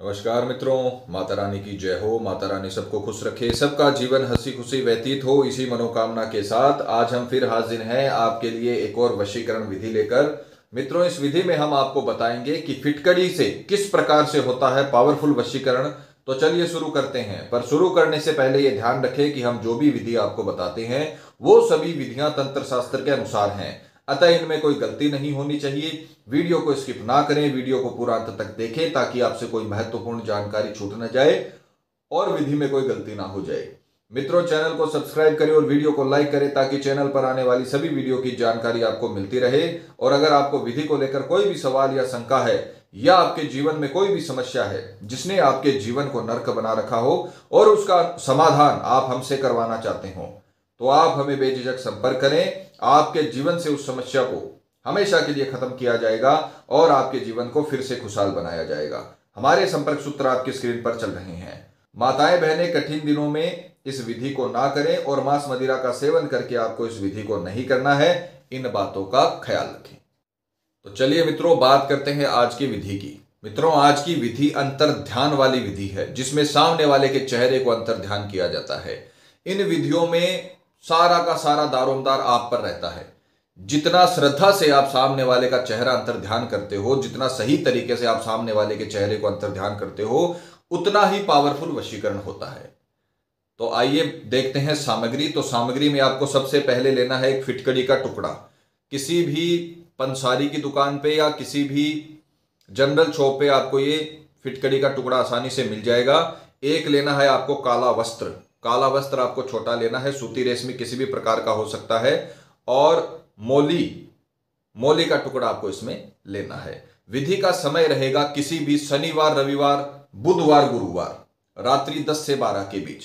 नमस्कार मित्रों, माता रानी की जय हो। माता रानी सबको खुश रखे, सबका जीवन हंसी खुशी व्यतीत हो, इसी मनोकामना के साथ आज हम फिर हाजिर हैं आपके लिए एक और वशीकरण विधि लेकर। मित्रों, इस विधि में हम आपको बताएंगे कि फिटकड़ी से किस प्रकार से होता है पावरफुल वशीकरण। तो चलिए शुरू करते हैं। पर शुरू करने से पहले यह ध्यान रखें कि हम जो भी विधि आपको बताते हैं वो सभी विधियां तंत्र शास्त्र के अनुसार हैं, अतः इनमें कोई गलती नहीं होनी चाहिए। वीडियो को स्किप ना करें, वीडियो को पूरा अंत तक देखें ताकि आपसे कोई महत्वपूर्ण जानकारी छूट न जाए और विधि में कोई गलती ना हो जाए। मित्रों, चैनल को सब्सक्राइब करें और वीडियो को लाइक करें ताकि चैनल पर आने वाली सभी वीडियो की जानकारी आपको मिलती रहे। और अगर आपको विधि को लेकर कोई भी सवाल या शंका है या आपके जीवन में कोई भी समस्या है जिसने आपके जीवन को नर्क बना रखा हो और उसका समाधान आप हमसे करवाना चाहते हो, तो आप हमें बेझिझक संपर्क करें। आपके जीवन से उस समस्या को हमेशा के लिए खत्म किया जाएगा और आपके जीवन को फिर से खुशहाल बनाया जाएगा। हमारे संपर्क सूत्र आपकी स्क्रीन पर चल रहे हैं। माताएं बहनें कठिन दिनों में इस विधि को ना करें और मांस मदिरा का सेवन करके आपको इस विधि को नहीं करना है। इन बातों का ख्याल रखें। तो चलिए मित्रों, बात करते हैं आज की विधि की। मित्रों, आज की विधि अंतर ध्यान वाली विधि है जिसमें सामने वाले के चेहरे को अंतर ध्यान किया जाता है। इन विधियों में सारा का सारा दारोमदार आप पर रहता है। जितना श्रद्धा से आप सामने वाले का चेहरा अंतर ध्यान करते हो, जितना सही तरीके से आप सामने वाले के चेहरे को अंतर ध्यान करते हो, उतना ही पावरफुल वशीकरण होता है। तो आइए देखते हैं सामग्री। तो सामग्री में आपको सबसे पहले लेना है एक फिटकड़ी का टुकड़ा। किसी भी पंसारी की दुकान पे या किसी भी जनरल शॉप पे आपको ये फिटकड़ी का टुकड़ा आसानी से मिल जाएगा। एक लेना है आपको काला वस्त्र। काला वस्त्र आपको छोटा लेना है, सूती रेशमी किसी भी प्रकार का हो सकता है। और मोली का टुकड़ा आपको इसमें लेना है। विधि का समय रहेगा किसी भी शनिवार, रविवार, बुधवार, गुरुवार रात्रि 10 से 12 के बीच।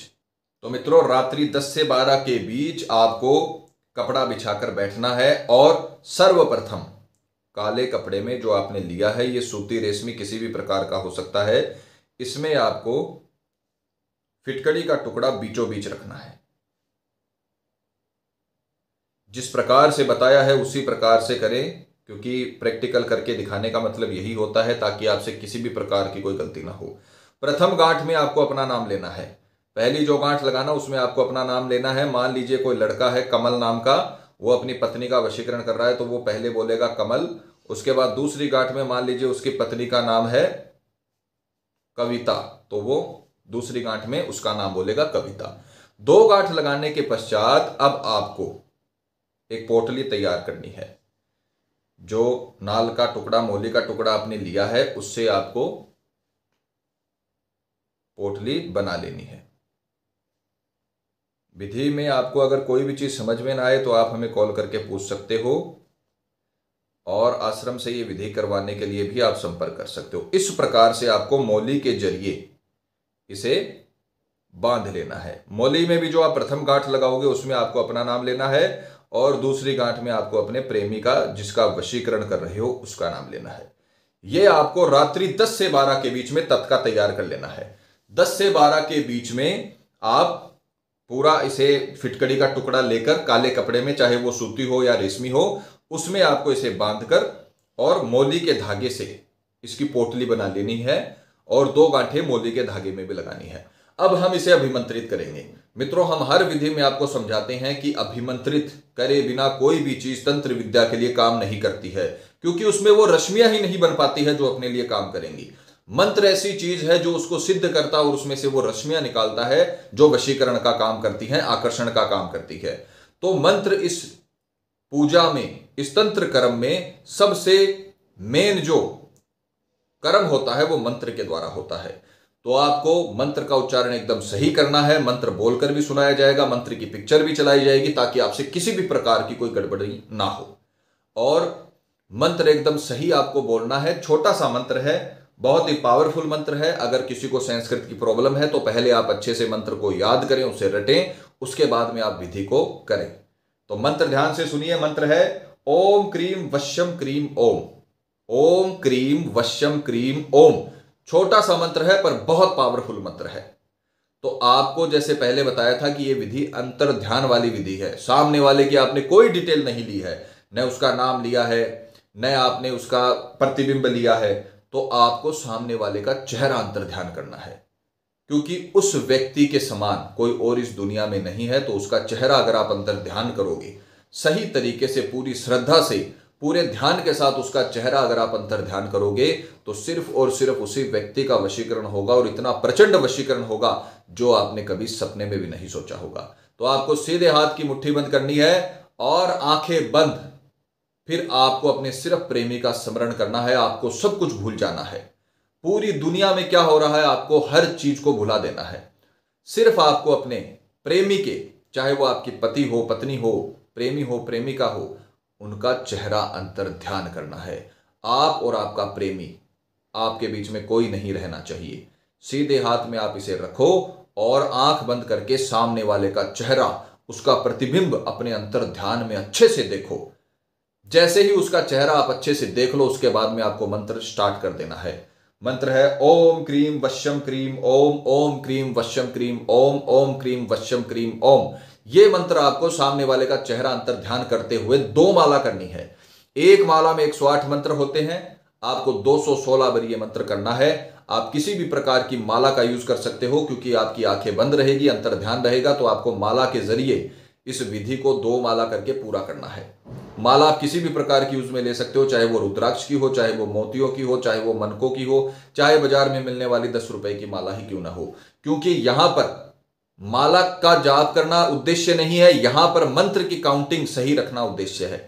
तो मित्रों, रात्रि 10 से 12 के बीच आपको कपड़ा बिछाकर बैठना है और सर्वप्रथम काले कपड़े में जो आपने लिया है, ये सूती रेशमी किसी भी प्रकार का हो सकता है, इसमें आपको फिटकड़ी का टुकड़ा बीचों बीच रखना है। जिस प्रकार से बताया है उसी प्रकार से करें, क्योंकि प्रैक्टिकल करके दिखाने का मतलब यही होता है ताकि आपसे किसी भी प्रकार की कोई गलती ना हो। प्रथम गांठ में आपको अपना नाम लेना है। पहली जो गांठ लगाना उसमें आपको अपना नाम लेना है। मान लीजिए कोई लड़का है कमल नाम का, वो अपनी पत्नी का वशीकरण कर रहा है, तो वो पहले बोलेगा कमल। उसके बाद दूसरी गांठ में मान लीजिए उसकी पत्नी का नाम है कविता, तो वो दूसरी गांठ में उसका नाम बोलेगा कविता। 2 गांठ लगाने के पश्चात अब आपको एक पोटली तैयार करनी है। जो नाल का टुकड़ा, मोली का टुकड़ा आपने लिया है, उससे आपको पोटली बना लेनी है। विधि में आपको अगर कोई भी चीज समझ में ना आए तो आप हमें कॉल करके पूछ सकते हो और आश्रम से ये विधि करवाने के लिए भी आप संपर्क कर सकते हो। इस प्रकार से आपको मोली के जरिए इसे बांध लेना है। मोली में भी जो आप प्रथम गांठ लगाओगे उसमें आपको अपना नाम लेना है और दूसरी गांठ में आपको अपने प्रेमी का, जिसका वशीकरण कर रहे हो, उसका नाम लेना है। यह आपको रात्रि 10 से 12 के बीच में तत्काल तैयार कर लेना है। 10 से 12 के बीच में आप पूरा इसे फिटकड़ी का टुकड़ा लेकर काले कपड़े में, चाहे वो सूती हो या रेशमी हो, उसमें आपको इसे बांधकर और मोली के धागे से इसकी पोटली बना लेनी है और 2 गांठें मोली के धागे में भी लगानी है। अब हम इसे अभिमंत्रित करेंगे। मित्रों, हम हर विधि में आपको समझाते हैं कि अभिमंत्रित करे बिना कोई भी चीज तंत्र विद्या के लिए काम नहीं करती है, क्योंकि उसमें वो रश्मियां ही नहीं बन पाती है जो अपने लिए काम करेंगी। मंत्र ऐसी चीज है जो उसको सिद्ध करता है और उसमें से वो रश्मियां निकालता है जो वशीकरण का काम करती हैं, आकर्षण का काम करती है। तो मंत्र इस पूजा में, इस तंत्र कर्म में सबसे मेन जो कर्म होता है वो मंत्र के द्वारा होता है। तो आपको मंत्र का उच्चारण एकदम सही करना है। मंत्र बोलकर भी सुनाया जाएगा, मंत्र की पिक्चर भी चलाई जाएगी ताकि आपसे किसी भी प्रकार की कोई गड़बड़ी ना हो। और मंत्र एकदम सही आपको बोलना है। छोटा सा मंत्र है, बहुत ही पावरफुल मंत्र है। अगर किसी को संस्कृत की प्रॉब्लम है तो पहले आप अच्छे से मंत्र को याद करें, उसे रटें, उसके बाद में आप विधि को करें। तो मंत्र ध्यान से सुनिए। मंत्र है ओम क्रीम वश्यम क्रीम ओम। ओम क्रीम वश्यम क्रीम ओम। छोटा सा मंत्र है पर बहुत पावरफुल मंत्र है। तो आपको जैसे पहले बताया था कि यह विधि अंतर ध्यान वाली विधि है। सामने वाले की आपने कोई डिटेल नहीं ली है, न उसका नाम लिया है, न आपने उसका प्रतिबिंब लिया है, तो आपको सामने वाले का चेहरा अंतर ध्यान करना है, क्योंकि उस व्यक्ति के समान कोई और इस दुनिया में नहीं है। तो उसका चेहरा अगर आप अंतर ध्यान करोगे, सही तरीके से, पूरी श्रद्धा से, पूरे ध्यान के साथ उसका चेहरा अगर आप अंतर ध्यान करोगे, तो सिर्फ और सिर्फ उसी व्यक्ति का वशीकरण होगा, और इतना प्रचंड वशीकरण होगा जो आपने कभी सपने में भी नहीं सोचा होगा। तो आपको सीधे हाथ की मुट्ठी बंद करनी है और आंखें बंद, फिर आपको अपने सिर्फ प्रेमी का स्मरण करना है। आपको सब कुछ भूल जाना है, पूरी दुनिया में क्या हो रहा है आपको हर चीज को भुला देना है। सिर्फ आपको अपने प्रेमी के, चाहे वो आपकी पति हो, पत्नी हो, प्रेमी हो, प्रेमिका हो, उनका चेहरा अंतर ध्यान करना है। आप और आपका प्रेमी, आपके बीच में कोई नहीं रहना चाहिए। सीधे हाथ में आप इसे रखो और आंख बंद करके सामने वाले का चेहरा, उसका प्रतिबिंब अपने अंतर ध्यान में अच्छे से देखो। जैसे ही उसका चेहरा आप अच्छे से देख लो, उसके बाद में आपको मंत्र स्टार्ट कर देना है। मंत्र है ओम क्रीम वश्यम क्रीम ओम, ओम क्रीम वश्यम क्रीम ओम, ओम क्रीम वश्यम क्रीम ओम। ये मंत्र आपको सामने वाले का चेहरा अंतर ध्यान करते हुए 2 माला करनी है। एक माला में 108 मंत्र होते हैं, आपको 216 बार ये मंत्र करना है। आप किसी भी प्रकार की माला का यूज कर सकते हो, क्योंकि आपकी आंखें बंद रहेगी, अंतर ध्यान रहेगा, तो आपको माला के जरिए इस विधि को 2 माला करके पूरा करना है। माला आप किसी भी प्रकार की यूज में ले सकते हो, चाहे वो रुद्राक्ष की हो, चाहे वो मोतियों की हो, चाहे वो मनकों की हो, चाहे बाजार में मिलने वाली 10 रुपए की माला ही क्यों ना हो, क्योंकि यहां पर माला का जाप करना उद्देश्य नहीं है, यहां पर मंत्र की काउंटिंग सही रखना उद्देश्य है।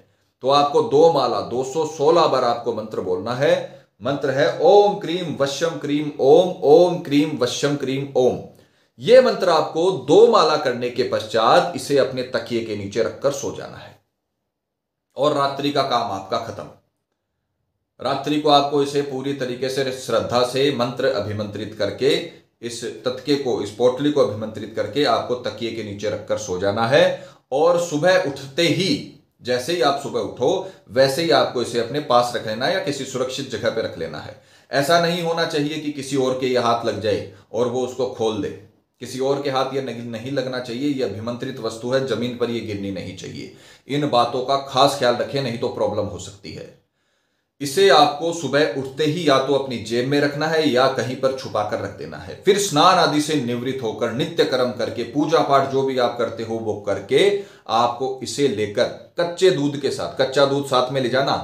तो आपको 2 माला 216 बार आपको मंत्र बोलना है। मंत्र है ओम क्रीम वश्यम क्रीम ओम, ओम क्रीम वश्यम क्रीम ओम। यह मंत्र आपको 2 माला करने के पश्चात इसे अपने तकिए के नीचे रखकर सो जाना है, और रात्रि का काम आपका खत्म। रात्रि को आपको इसे पूरी तरीके से श्रद्धा से मंत्र अभिमंत्रित करके, इस तकिए को, इस पोटली को अभिमंत्रित करके आपको तकिए के नीचे रखकर सो जाना है। और सुबह उठते ही, जैसे ही आप सुबह उठो, वैसे ही आपको इसे अपने पास रख लेना है या किसी सुरक्षित जगह पे रख लेना है। ऐसा नहीं होना चाहिए कि किसी और के ये हाथ लग जाए और वो उसको खोल दे। किसी और के हाथ ये नहीं लगना चाहिए। ये अभिमंत्रित वस्तु है, जमीन पर ये गिरनी नहीं चाहिए। इन बातों का खास ख्याल रखें, नहीं तो प्रॉब्लम हो सकती है। इसे आपको सुबह उठते ही या तो अपनी जेब में रखना है या कहीं पर छुपा कर रख देना है। फिर स्नान आदि से निवृत्त होकर, नित्य कर्म करके, पूजा पाठ जो भी आप करते हो वो करके, आपको इसे लेकर कच्चे दूध के साथ, कच्चा दूध साथ में ले जाना,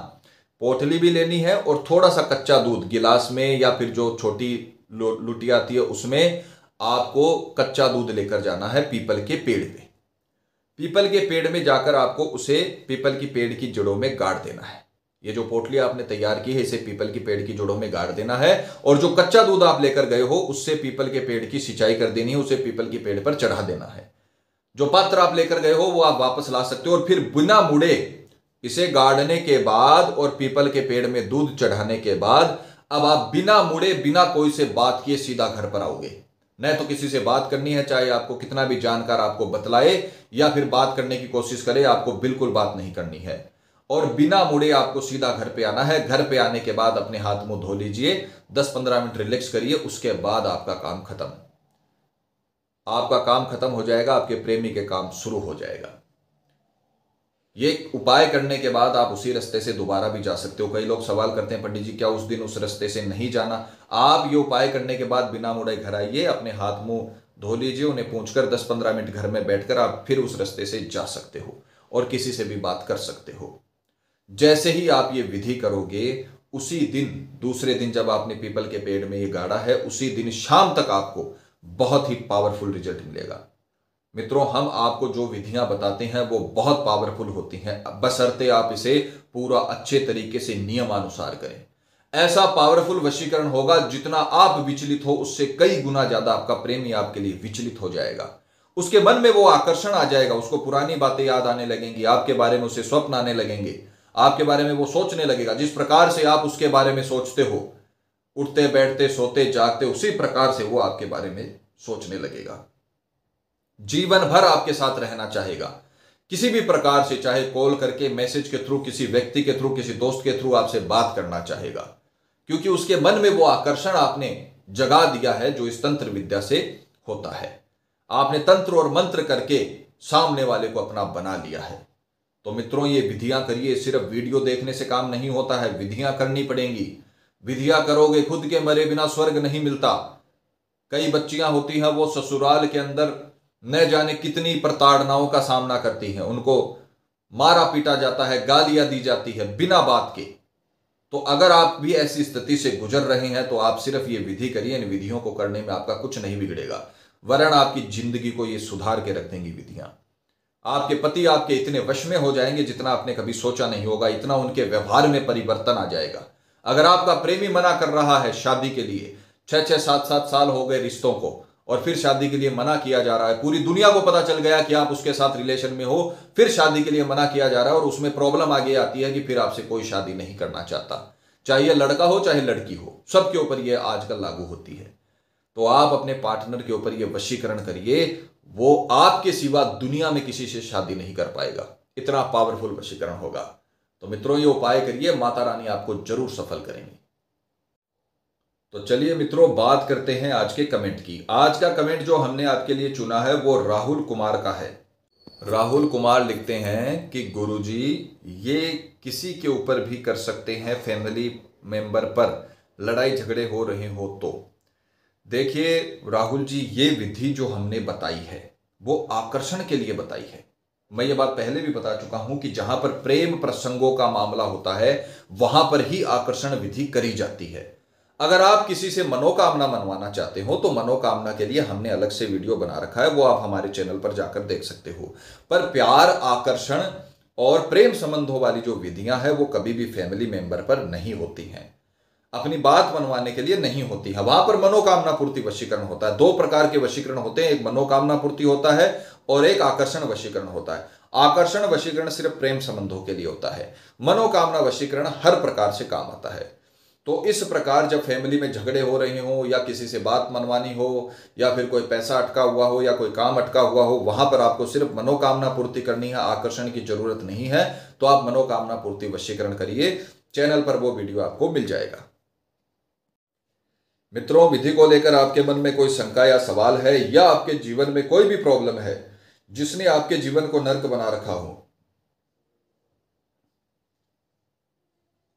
पोटली भी लेनी है, और थोड़ा सा कच्चा दूध गिलास में या फिर जो छोटी लुटिया आती है उसमें आपको कच्चा दूध लेकर जाना है पीपल के पेड़ पे। पीपल के पेड़ में जाकर आपको उसे पीपल की पेड़ की जड़ों में गाड़ देना है। ये जो पोटली आपने तैयार की है, इसे पीपल की पेड़ की जड़ों में गाड़ देना है, और जो कच्चा दूध आप लेकर गए हो उससे पीपल के पेड़ की सिंचाई कर देनी है, उसे पीपल के पेड़ पर चढ़ा देना है। जो पात्र आप लेकर गए हो वो आप वापस ला सकते हो, और फिर बिना मुड़े इसे गाड़ने के बाद और पीपल के पेड़ में दूध चढ़ाने के बाद अब आप बिना मुड़े, बिना कोई से बात किए सीधा घर पर आओगे। न तो किसी से बात करनी है, चाहे आपको कितना भी जानकार आपको बतलाए या फिर बात करने की कोशिश करे, आपको बिल्कुल बात नहीं करनी है। और बिना मुड़े आपको सीधा घर पे आना है। घर पे आने के बाद अपने हाथ मुंह धो लीजिए, 10-15 मिनट रिलैक्स करिए, उसके बाद आपका काम खत्म। आपका काम खत्म हो जाएगा, आपके प्रेमी के काम शुरू हो जाएगा। ये उपाय करने के बाद आप उसी रास्ते से दोबारा भी जा सकते हो। कई लोग सवाल करते हैं, पंडित जी क्या उस दिन उस रास्ते से नहीं जाना? आप ये उपाय करने के बाद बिना मुड़े घर आइए, अपने हाथ मुंह धो लीजिए, उन्हें पूछकर 10-15 मिनट घर में बैठकर आप फिर उस रास्ते से जा सकते हो और किसी से भी बात कर सकते हो। जैसे ही आप ये विधि करोगे, उसी दिन, दूसरे दिन जब आपने पीपल के पेड़ में ये गाड़ा है, उसी दिन शाम तक आपको बहुत ही पावरफुल रिजल्ट मिलेगा। मित्रों, हम आपको जो विधियां बताते हैं वो बहुत पावरफुल होती हैं, बशर्ते आप इसे पूरा अच्छे तरीके से नियमानुसार करें। ऐसा पावरफुल वशीकरण होगा, जितना आप विचलित हो उससे कई गुना ज्यादा आपका प्रेमी आपके लिए विचलित हो जाएगा। उसके मन में वो आकर्षण आ जाएगा, उसको पुरानी बातें याद आने लगेंगी, आपके बारे में उसे स्वप्न आने लगेंगे, आपके बारे में वो सोचने लगेगा। जिस प्रकार से आप उसके बारे में सोचते हो, उठते बैठते सोते जागते, उसी प्रकार से वो आपके बारे में सोचने लगेगा। जीवन भर आपके साथ रहना चाहेगा, किसी भी प्रकार से, चाहे कॉल करके, मैसेज के थ्रू, किसी व्यक्ति के थ्रू, किसी दोस्त के थ्रू आपसे बात करना चाहेगा, क्योंकि उसके मन में वो आकर्षण आपने जगा दिया है जो इस तंत्र विद्या से होता है। आपने तंत्र और मंत्र करके सामने वाले को अपना बना लिया है। तो मित्रों, ये विधियां करिए। सिर्फ वीडियो देखने से काम नहीं होता है, विधियां करनी पड़ेंगी। विधियां करोगे, खुद के मरे बिना स्वर्ग नहीं मिलता। कई बच्चियां होती हैं वो ससुराल के अंदर न जाने कितनी प्रताड़नाओं का सामना करती हैं, उनको मारा पीटा जाता है, गालियां दी जाती है बिना बात के। तो अगर आप भी ऐसी स्थिति से गुजर रहे हैं तो आप सिर्फ ये विधि करिए, इन विधियों को करने में आपका कुछ नहीं बिगड़ेगा, वरन आपकी जिंदगी को ये सुधार के रख देंगी विधियां। आपके पति आपके इतने वश में हो जाएंगे जितना आपने कभी सोचा नहीं होगा, इतना उनके व्यवहार में परिवर्तन आ जाएगा। अगर आपका प्रेमी मना कर रहा है शादी के लिए, 6-6, 7-7 साल हो गए रिश्तों को और फिर शादी के लिए मना किया जा रहा है, पूरी दुनिया को पता चल गया कि आप उसके साथ रिलेशन में हो, फिर शादी के लिए मना किया जा रहा है और उसमें प्रॉब्लम आगे आती है कि फिर आपसे कोई शादी नहीं करना चाहता, चाहे लड़का हो चाहे लड़की हो, सबके ऊपर यह आजकल लागू होती है। तो आप अपने पार्टनर के ऊपर यह वशीकरण करिए, वो आपके सिवा दुनिया में किसी से शादी नहीं कर पाएगा, इतना पावरफुल वशीकरण होगा। तो मित्रों ये उपाय करिए, माता रानी आपको जरूर सफल करेंगी। तो चलिए मित्रों बात करते हैं आज के कमेंट की। आज का कमेंट जो हमने आपके लिए चुना है वो राहुल कुमार का है। राहुल कुमार लिखते हैं कि गुरुजी ये किसी के ऊपर भी कर सकते हैं, फैमिली मेंबर पर लड़ाई झगड़े हो रहे हो तो। देखिए राहुल जी, ये विधि जो हमने बताई है वो आकर्षण के लिए बताई है। मैं ये बात पहले भी बता चुका हूं कि जहां पर प्रेम प्रसंगों का मामला होता है वहां पर ही आकर्षण विधि करी जाती है। अगर आप किसी से मनोकामना मनवाना चाहते हो तो मनोकामना के लिए हमने अलग से वीडियो बना रखा है, वो आप हमारे चैनल पर जाकर देख सकते हो। पर प्यार, आकर्षण और प्रेम संबंधों वाली जो विधियां हैं वो कभी भी फैमिली मेंबर पर नहीं होती हैं, अपनी बात मनवाने के लिए नहीं होती है। वहां पर मनोकामना पूर्ति वशीकरण होता है। 2 प्रकार के वशीकरण होते हैं, एक मनोकामना पूर्ति होता है और एक आकर्षण वशीकरण होता है। आकर्षण वशीकरण सिर्फ प्रेम संबंधों के लिए होता है, मनोकामना वशीकरण हर प्रकार से काम आता है। तो इस प्रकार जब फैमिली में झगड़े हो रहे हो या किसी से बात मनवानी हो या फिर कोई पैसा अटका हुआ हो या कोई काम अटका हुआ हो, वहां पर आपको सिर्फ मनोकामना पूर्ति करनी है, आकर्षण की जरूरत नहीं है। तो आप मनोकामना पूर्ति वशीकरण करिए, चैनल पर वो वीडियो आपको मिल जाएगा। मित्रों, विधि को लेकर आपके मन में कोई शंका या सवाल है या आपके जीवन में कोई भी प्रॉब्लम है जिसने आपके जीवन को नर्क बना रखा हो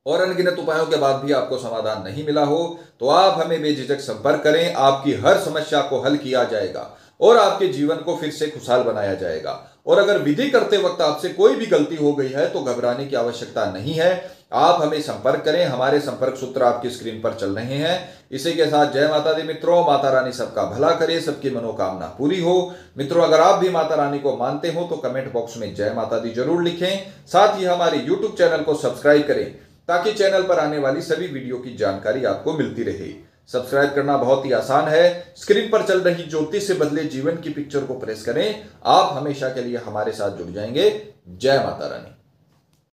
और अनगिनत उपायों के बाद भी आपको समाधान नहीं मिला हो, तो आप हमें बेझिझक संपर्क करें। आपकी हर समस्या को हल किया जाएगा और आपके जीवन को फिर से खुशहाल बनाया जाएगा। और अगर विधि करते वक्त आपसे कोई भी गलती हो गई है तो घबराने की आवश्यकता नहीं है, आप हमें संपर्क करें। हमारे संपर्क सूत्र आपकी स्क्रीन पर चल रहे हैं। इसी के साथ जय माता दी मित्रों, माता रानी सबका भला करे, सबकी मनोकामना पूरी हो। मित्रों, अगर आप भी माता रानी को मानते हो तो कमेंट बॉक्स में जय माता दी जरूर लिखें। साथ ही हमारे यूट्यूब चैनल को सब्सक्राइब करें ताकि चैनल पर आने वाली सभी वीडियो की जानकारी आपको मिलती रहे। सब्सक्राइब करना बहुत ही आसान है, स्क्रीन पर चल रही ज्योतिष से बदले जीवन की पिक्चर को प्रेस करें। आप हमेशा के लिए हमारे साथ जुड़ जाएंगे। जय माता रानी।